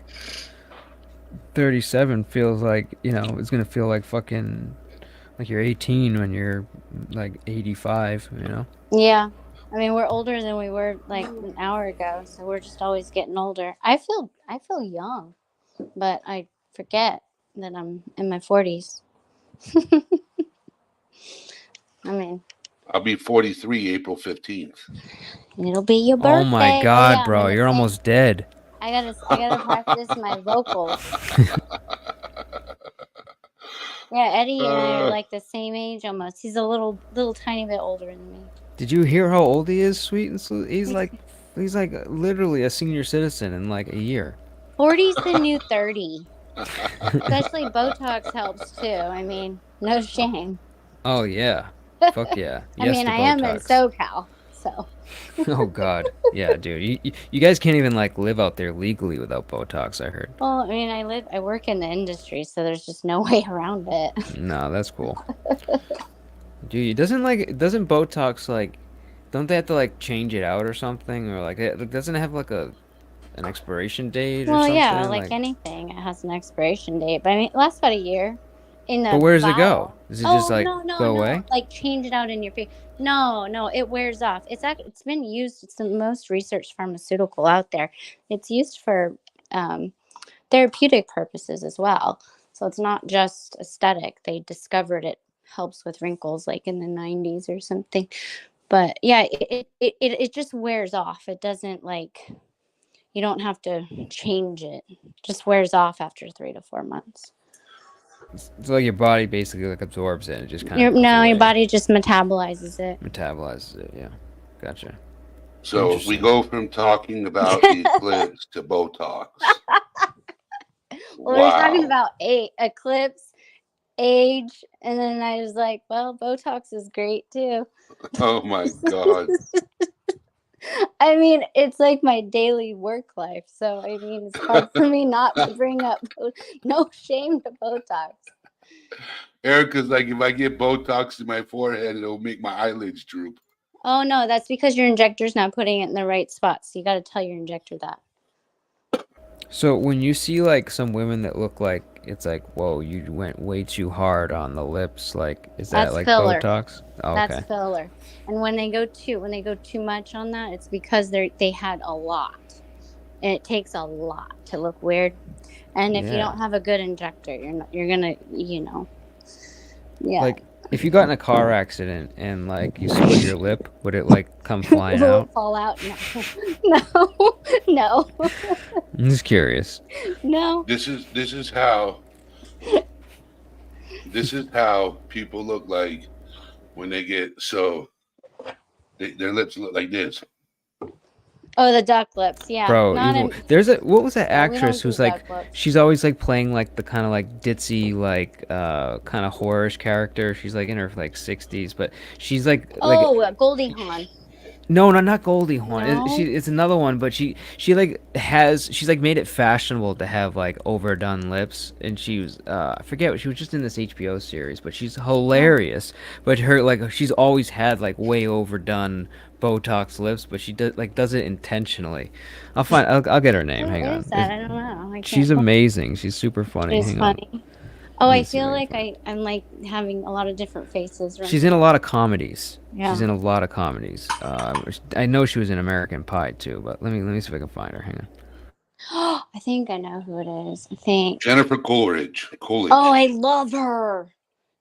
C: 37 feels like, it's gonna feel like fucking like you're 18 when you're like 85,
D: Yeah. I mean, we're older than we were like an hour ago, so we're just always getting older. I feel young, but I forget that I'm in my 40s. I mean,
B: I'll be 43 April 15th.
D: it'll be your birthday.
C: Oh my god,
D: I'm
C: bro,
D: gonna
C: you're
D: sing.
C: almost dead.
D: I gotta practice my vocals. Yeah, Eddie and I are like the same age almost. He's a little tiny bit older than me.
C: Did you hear how old he is, sweet and sweet? He's like literally a senior citizen in like a year.
D: 40's the new 30. Especially Botox helps too. I mean, no shame.
C: Oh yeah. Fuck yeah.
D: I
C: Yes
D: mean,
C: to
D: I am in
C: Botox.
D: SoCal, so.
C: Oh god. Yeah, dude. You guys can't even like live out there legally without Botox, I heard.
D: Well, I mean, I work in the industry, so there's just no way around it.
C: No, that's cool. Dude, doesn't Botox like don't they have to like change it out or something, or like it doesn't have like an expiration date or
D: Well,
C: something?
D: yeah, like anything, it has an expiration date. But I mean, it lasts about a year in the
C: But where does it go?
D: vial.
C: Does it
D: Oh
C: just like
D: no,
C: go away?
D: like change it out in your face. No, it wears off. It's been used. It's the most researched pharmaceutical out there. It's used for therapeutic purposes as well. So it's not just aesthetic. They discovered it helps with wrinkles like in the 90s or something. But yeah, it just wears off. It doesn't like you don't have to change it. It just wears off after 3 to 4 months.
C: It's like your body basically like absorbs it and it just kind
D: Your
C: of
D: body just metabolizes it.
C: metabolizes it. Yeah, gotcha.
B: So we
C: Interesting.
B: go from talking about the eclipse to Botox.
D: Well, we're talking about eclipse, age, and then I was like, well, Botox is great too.
B: Oh my God.
D: I mean, it's like my daily work life. So, I mean, it's hard for me not to bring up no shame to Botox.
B: Erica's like, if I get Botox in my forehead, it'll make my eyelids droop.
D: Oh, no, that's because your injector's not putting it in the right spots. So you got to tell your injector that.
C: So when you see like some women that look like it's like, whoa, you went way too hard on the lips, like is that
D: That's
C: like
D: filler.
C: Botox? Oh,
D: That's
C: okay.
D: filler. And when they go too much on that, it's because they had a lot. And it takes a lot to look weird. And if you
C: Yeah.
D: don't have a good injector, you're gonna, yeah.
C: Like if you got in a car accident and like you split your lip, would it like come flying
D: Will
C: out?
D: it fall out? No.
C: I'm just curious.
D: No.
B: This is how people look like when they get their lips look like this.
D: Oh, the duck lips. Yeah.
C: Bro,
D: Not
C: even,
D: in,
C: there's what was that
D: yeah, we don't
C: actress
D: do
C: who's like
D: duck lips.
C: she's always like playing like the kind of like ditzy like kind of horrorish character. She's like in her like 60s, but she's like
D: Oh, Goldie Hawn.
C: No, not Goldie Hawn.
D: No.
C: It's another one, but she's like made it fashionable to have like overdone lips, and she was I forget, she was just in this HBO series, but she's hilarious. But her like she's always had like way overdone Botox lips, but she does it intentionally. I'll get her name.
D: Who
C: Hang
D: is
C: on.
D: that? I don't know. I
C: She's
D: can't.
C: amazing. She's super funny.
D: She's
C: Hang on.
D: funny. Oh,
C: Let
D: I
C: me see if
D: feel
C: I can
D: like
C: find
D: I'm like having a lot of different faces. Right
C: She's in a lot of comedies.
D: Yeah.
C: She's in a lot of comedies. I know she was in American Pie too, but let me see if I can find her. Hang on.
D: I think I know who it is. I think.
B: Jennifer Coolidge. Coolidge.
D: Oh, I love her.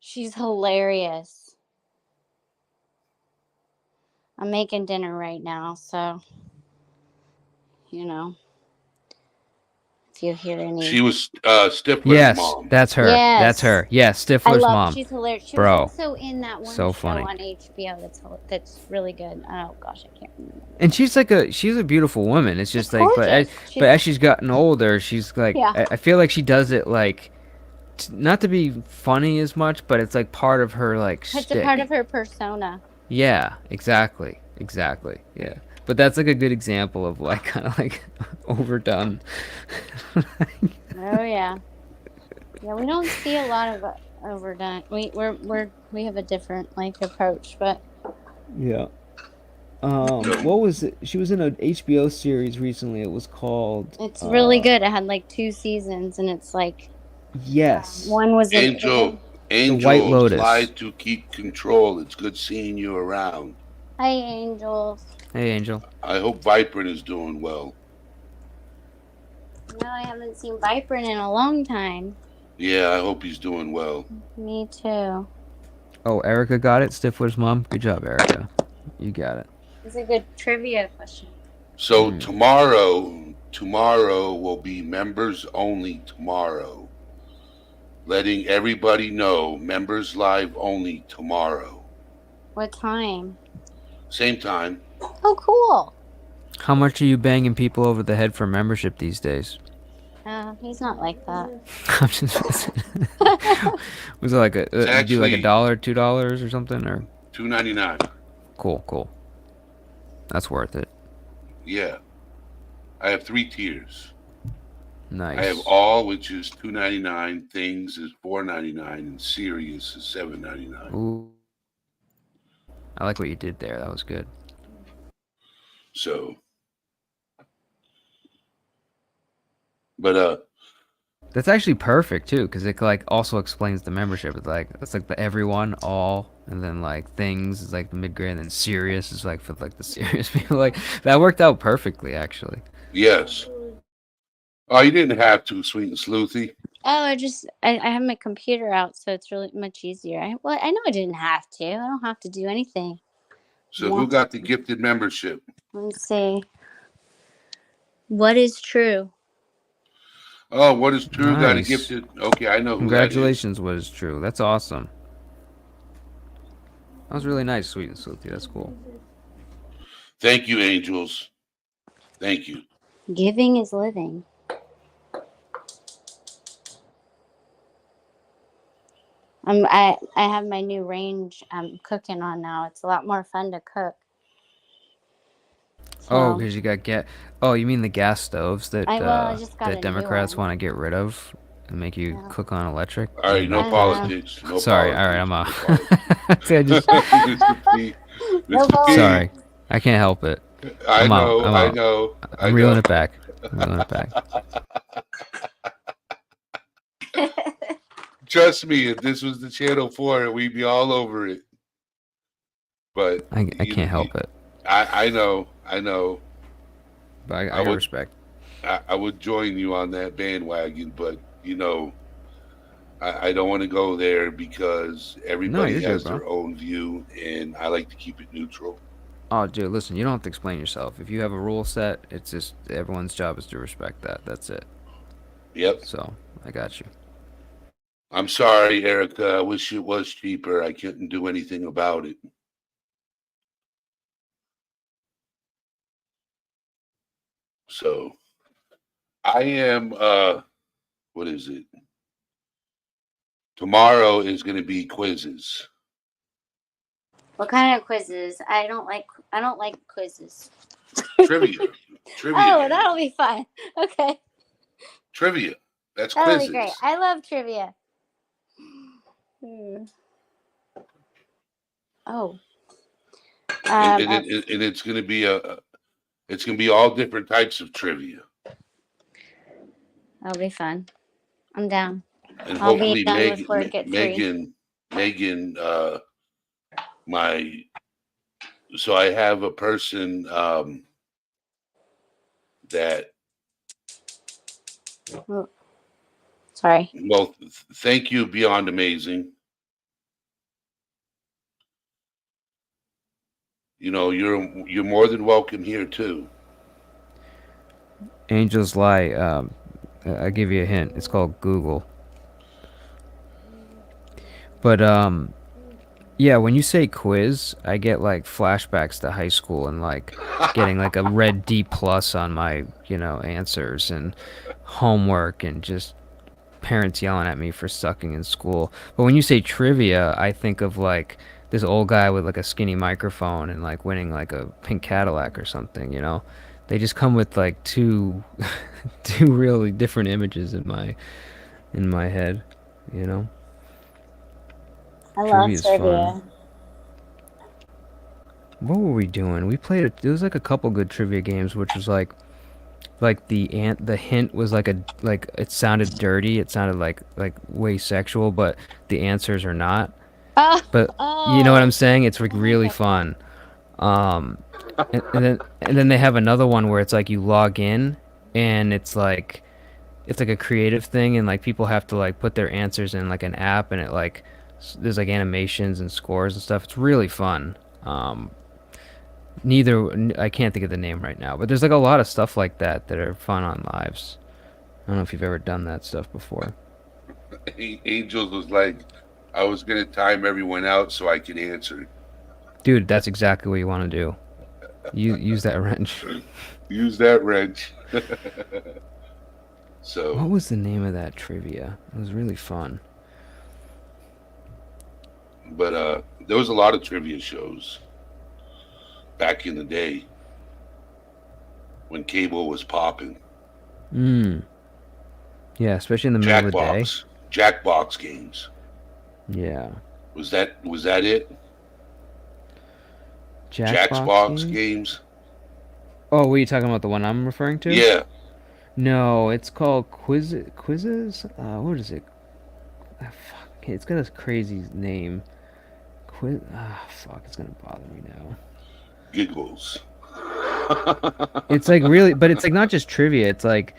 D: She's hilarious. I'm making dinner right now, so you know if you hear any.
B: She was Stifler's
C: Yes,
B: mom.
C: that's her. That's
D: Yes.
C: her. Yes,
D: I
C: Stifler's
D: love.
C: mom.
D: She's hilarious. She
C: Bro,
D: was also in that one
C: so
D: show
C: funny.
D: on HBO that's really good. Oh gosh, I can't remember.
C: And she's a beautiful woman. It's just
D: She's
C: like,
D: gorgeous.
C: but as she's gotten older, she's like,
D: Yeah.
C: I feel like she does it like, not to be funny as much, but it's like part of her like
D: It's a
C: shtick.
D: part of her persona.
C: Yeah, exactly. Yeah. But that's like a good example of like kind of like overdone.
D: Oh yeah. Yeah, we don't see a lot of overdone. We have a different like approach, but
C: Yeah. What was it? She was in an HBO series recently. It was called.
D: it's really good. It had like 2 seasons, and it's like
C: Yes.
D: one was in
B: Angel. Angel.
C: White Lotus.
B: Fly to keep control. It's good seeing you around.
D: Hi, Angels.
C: Hey, Angel.
B: I hope Viper is doing well.
D: No, I haven't seen Viper in a long time.
B: Yeah, I hope he's doing well.
D: Me too.
C: Oh, Erica got it. Stifler's mom. Good job, Erica. You got it.
D: It's a good trivia question.
B: So tomorrow will be members only tomorrow. Letting everybody know, members live only tomorrow.
D: What time?
B: Same time.
D: Oh, cool.
C: How much are you banging people over the head for membership these days?
D: He's not like that.
C: I'm just. Was it like a you do like
B: actually-
C: $1, $2 or something, or?
B: $2.99.
C: Cool. That's worth it.
B: Yeah. I have 3 tiers.
C: Nice.
B: I have all, which is $2.99. Things is $4.99, and Sirius is $7.99.
C: Ooh. I like what you did there. That was good.
B: So, but
C: That's actually perfect too, because it like also explains the membership. It's like the everyone, all, and then like things is like the mid grade, and then serious is like for like the serious people. Like that worked out perfectly, actually.
B: yes. Oh, you didn't have to, Sweet and Sleuthy.
D: Oh, I have my computer out, so it's really much easier. I know I didn't have to. I don't have to do anything.
B: So who got the gifted membership?
D: Let's see. What is true?
B: Oh, what is true? Got a
C: Nice.
B: gifted. Okay, I know who
C: Congratulations, what is true. That's awesome. That was really nice, Sweet and Sleuthy. That's cool.
B: that is. Thank you, angels. Thank you.
D: Giving is living. I have my new range I'm cooking on now. It's a lot more fun to cook.
C: Oh, because you got Oh, you mean the gas stoves that
D: I just got a
C: that
D: new
C: Democrats
D: one.
C: want to get rid of and make you cook on electric?
B: All right, no
D: Uh-huh.
B: politics. No
C: Sorry,
B: politics,
C: all right, I'm
B: no
C: off. See, I just,
B: politics. Mr. P.
D: No
B: Mr. P.
D: politics.
C: sorry, I can't help it.
B: I
C: I'm out,
B: know,
C: I'm
B: I
C: out.
B: know.
C: I'm reeling it back.
B: Trust me, if this was the Channel 4, we'd be all over it. But
C: I can't help it.
B: I know.
C: But I
B: I
C: got
B: would-
C: respect.
B: I would join you on that bandwagon, but I don't want to go there because everybody
C: you're good,
B: has
C: bro.
B: their own view, and I like to keep it neutral.
C: Oh, dude, listen, you don't have to explain yourself. If you have a rule set, it's just everyone's job is to respect that. That's it.
B: Yep.
C: So I got you.
B: I'm sorry, Erica. I wish it was cheaper. I couldn't do anything about it. So I am what is it? Tomorrow is going to be quizzes.
D: What kind of quizzes? I don't like quizzes.
B: Trivia. Trivia.
D: Oh,
B: games.
D: that'll be fun. Okay.
B: Trivia. That's
D: That'll
B: quizzes.
D: be great. I love trivia. Oh.
B: And it's gonna be it's gonna be all different types of trivia.
D: That'll be fun. I'm down.
B: And
D: I'll be
B: hopefully
D: done with work at 3.
B: Megan, so I have a person that.
D: Sorry.
B: Well, thank you, Beyond Amazing. You know, you're more than welcome here too.
C: Angels Lie. I'll give you a hint. It's called Google. But yeah, when you say quiz, I get like flashbacks to high school and like getting like a red D plus on my, answers and homework and just parents yelling at me for sucking in school. But when you say trivia, I think of like this old guy with like a skinny microphone and like winning like a pink Cadillac or something, They just come with like two really different images in my head,
D: I love
C: Trivia's
D: trivia.
C: fun. What were we doing? We played there was like a couple good trivia games, which was like the hint was like it sounded dirty. It sounded like way sexual, but the answers are not. But you know what I'm saying? It's like really fun. And then they have another one where it's like you log in and it's like a creative thing and like people have to like put their answers in like an app and it like there's like animations and scores and stuff. It's really fun. I can't think of the name right now, but there's like a lot of stuff like that are fun on lives. I don't know if you've ever done that stuff before.
B: Angels was like, I was gonna time everyone out so I could answer.
C: Dude, that's exactly what you want to do. You use that wrench.
B: Use that wrench. So
C: what was the name of that trivia? It was really fun.
B: But there was a lot of trivia shows back in the day when cable was popping.
C: Yeah, especially in the middle of the day.
B: Jackbox games.
C: Yeah.
B: Was that it?
C: Jackbox
B: games?
C: Oh, were you talking about the one I'm referring to?
B: Yeah.
C: No, it's called Quizzes? What is it? Fuck. It's got a crazy name. Fuck, it's gonna bother me now.
B: Giggles.
C: It's like really, but it's like not just trivia. It's like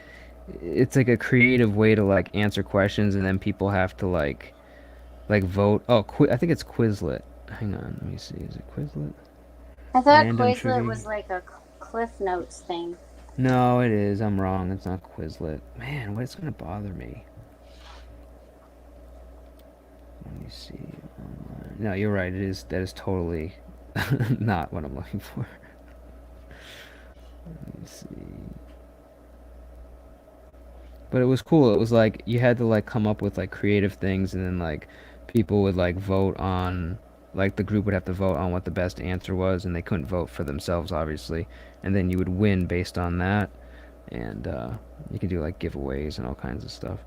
C: a creative way to like answer questions, and then people have to like vote. Oh, I think it's Quizlet. Hang on, let me see. Is it Quizlet?
D: I thought Quizlet was like a Cliff Notes thing.
C: No, it is. I'm wrong. It's not Quizlet. Man, what's gonna bother me? Let me see. No, you're right. It is. That is totally not what I'm looking for. Let me see. But it was cool. It was like you had to like come up with like creative things, and then like people would like vote on, like the group would have to vote on what the best answer was, and they couldn't vote for themselves, obviously. And then you would win based on that, and you could do like giveaways and all kinds of stuff.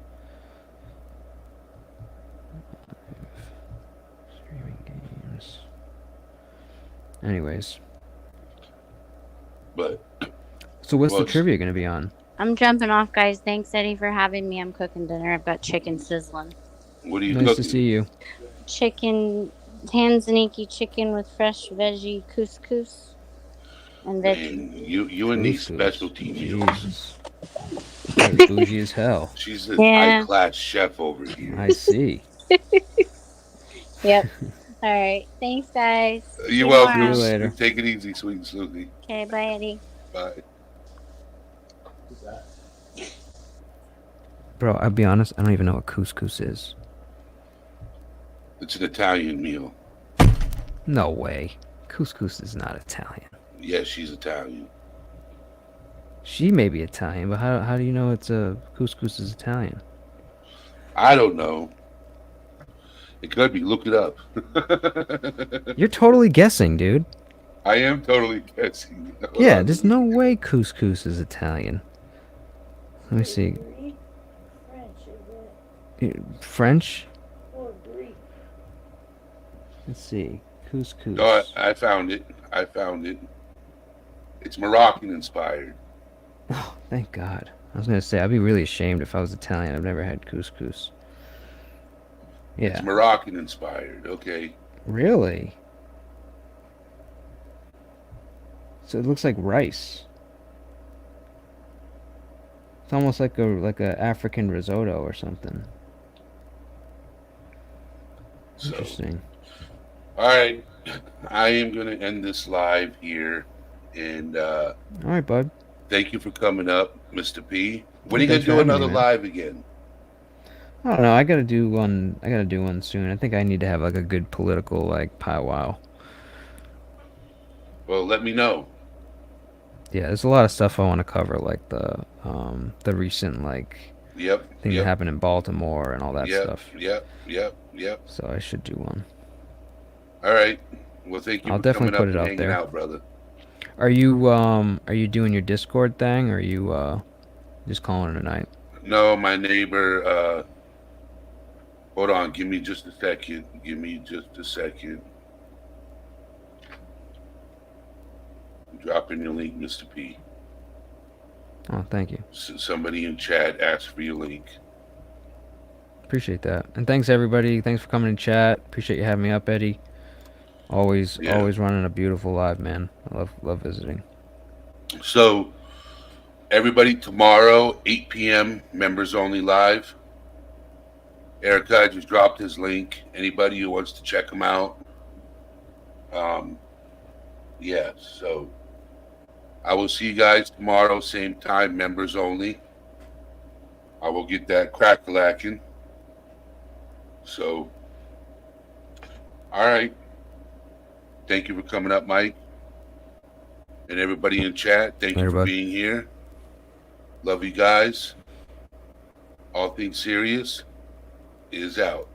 C: Streaming games. Anyways.
B: But
C: so what's the trivia going to be on?
D: I'm jumping off, guys. Thanks, Eddie, for having me. I'm cooking dinner. I've got chicken sizzling.
B: What are you
C: cooking?
B: Nice
C: to see you.
D: Chicken, Tanzaniki chicken with fresh veggie couscous and veggie.
B: Man, you and these specialty meals.
C: That's bougie as hell.
B: She's a high-class chef over here.
C: I see.
D: Yep. All right. Thanks, guys.
B: You're welcome.
C: See you later.
B: Take it easy, sweet and Susie.
D: Okay, bye, Eddie.
B: Bye.
C: Bro, I'll be honest, I don't even know what couscous is.
B: It's an Italian meal.
C: No way. Couscous is not Italian.
B: Yes, she's Italian.
C: She may be Italian, but how do you know couscous is Italian?
B: I don't know. It could be. Look it up.
C: You're totally guessing, dude.
B: I am totally guessing. Hold
C: Yeah,
B: on,
C: there's
B: let me
C: no
B: look it
C: way
B: up.
C: couscous is Italian. Let me see.
E: Greek, French, is it?
C: French?
E: Or Greek.
C: Let's see.
B: Oh,
C: Couscous.
B: I found it. I found it. It's Moroccan inspired.
C: Oh, thank God. I was gonna say I'd be really ashamed if I was Italian. I've never had couscous.
B: It's
C: Yeah.
B: Moroccan inspired. Okay.
C: Really? So it looks like rice. It's almost like a African risotto or something.
B: So,
C: Interesting.
B: all right. I am going to end this live here. And
C: All right, bud.
B: thank you for coming up, Mr. P. When are
C: Well,
B: you going
C: thanks
B: to
C: for
B: do
C: having me,
B: another
C: man.
B: live again?
C: I don't know. I gotta do one. I gotta do one soon. I think I need to have like a good political like powwow.
B: Well, let me know.
C: Yeah, there's a lot of stuff I want to cover, like the recent like
B: Yep.
C: thing that
B: Yep.
C: happened in Baltimore and all that
B: Yep.
C: stuff.
B: Yep. Yep. Yep.
C: So I should do one.
B: All right. Well, thank you
C: I'll
B: for
C: definitely
B: coming
C: put
B: up
C: it
B: and
C: out
B: hanging
C: there.
B: out, brother.
C: Are you doing your Discord thing, or are you just calling it a night?
B: No, my neighbor. Hold on. Give me just a second. Give me just a second. Drop in your link, Mr. P.
C: Oh, thank you.
B: Somebody in chat asked for your link.
C: Appreciate that. And thanks everybody. Thanks for coming in chat. Appreciate you having me up, Eddie. Always
B: Yeah.
C: running a beautiful live, man. I love visiting.
B: So, everybody, tomorrow, 8 p.m., members only live. Erica just dropped his link. Anybody who wants to check him out. Yeah, so I will see you guys tomorrow, same time, members only. I will get that crack-a-lacking. So, all right. Thank you for coming up, Mike. And everybody in chat, thank you
C: Later,
B: for
C: bud.
B: being here. Love you guys. All Things Serious is out.